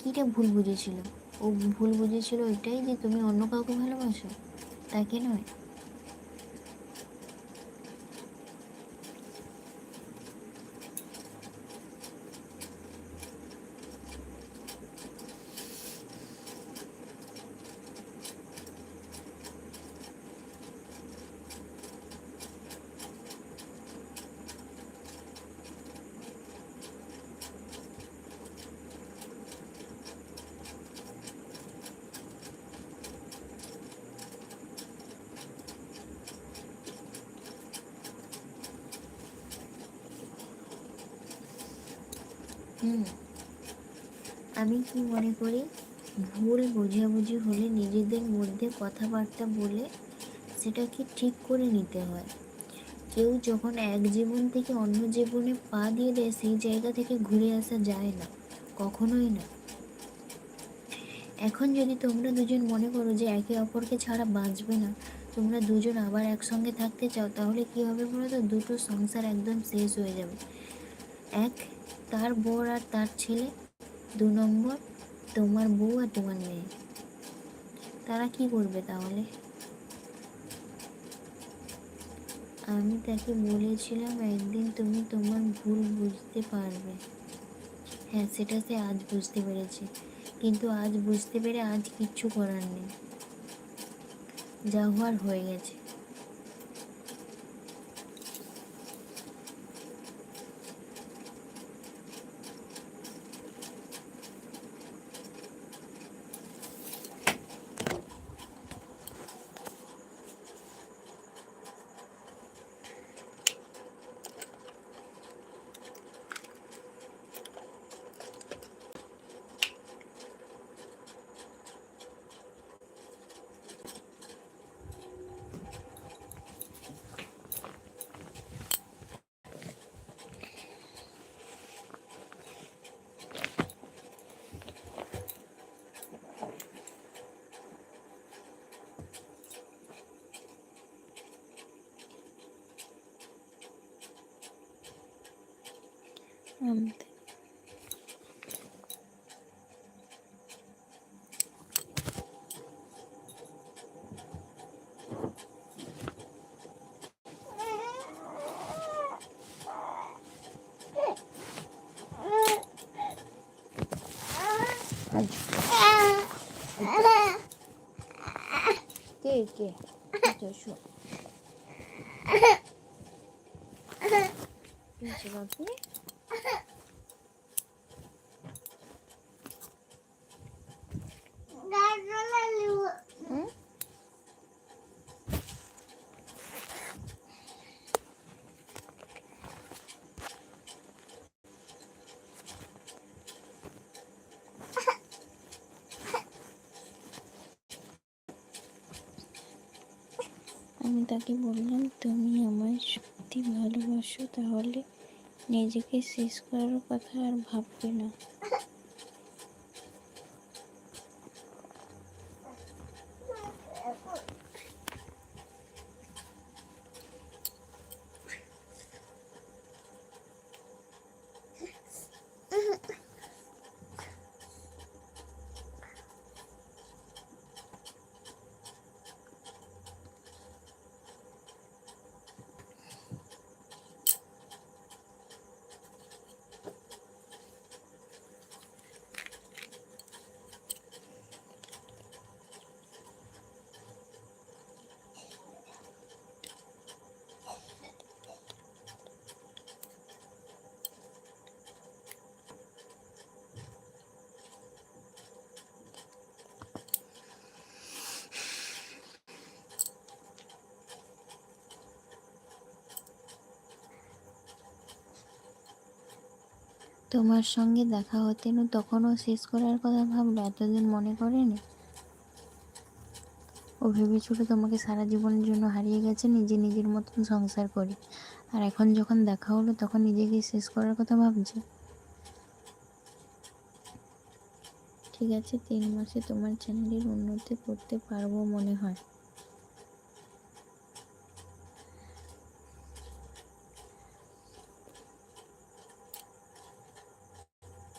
কীটা ভুল বুঝেছিল? ও ভুল বুঝেছিল এটাই যে তুমি অন্য কাউকে ভালোবাসো, তাকে নয়। আমি কি মনে করি, ভুল বোঝাবুঝি হলে নিজেদের মধ্যে কথাবার্তা বলে সেটাকে ঠিক করে নিতে হয়। কেউ যখন এক জীবন থেকে অন্য জীবনে পা দিয়ে দেয়, সেই জায়গা থেকে ঘুরে আসা যায় না, কখনোই না। এখন যদি তোমরা দুজন মনে করো যে একে অপরকে ছাড়া বাঁচবে না, তোমরা দুজন আবার একসঙ্গে থাকতে চাও, তাহলে কী হবে বলো তো? দুটো সংসার একদম শেষ হয়ে যাবে। এক, তার বর আর তার ছেলে। 2 নম্বর, তোমার বউ আর তোমার মেয়ে। তারা কি করবে তাহলে? আমি তাকে বলেছিলাম একদিন তুমি তোমার ভুল বুঝতে পারবে। হ্যাঁ, সেটা সে আজ বুঝতে পেরেছে, কিন্তু আজ বুঝতে পেরে আজ কিচ্ছু করার নেই, যা হওয়ার হয়ে গেছে। কে শো বাপি, আমি তাকে বললাম তুমি আমায় সত্যি ভালোবাসো, তাহলে নিজেকে শেষ করার কথা আর ভাববে না। তোমার সঙ্গে দেখা হতে না তখনও শেষ করার কথা ভাবলো, এতদিন মনে করেনি? ও ভেবেছিল তোমাকে সারা জীবনের জন্য হারিয়ে গেছে, নিজের মতন সংসার করে, আর এখন যখন দেখা হলো তখন নিজেকে শেষ করার কথা ভাবছে। ঠিক আছে, 3 মাসে তোমার চ্যানেলের উন্নতি করতে পারবো মনে হয়।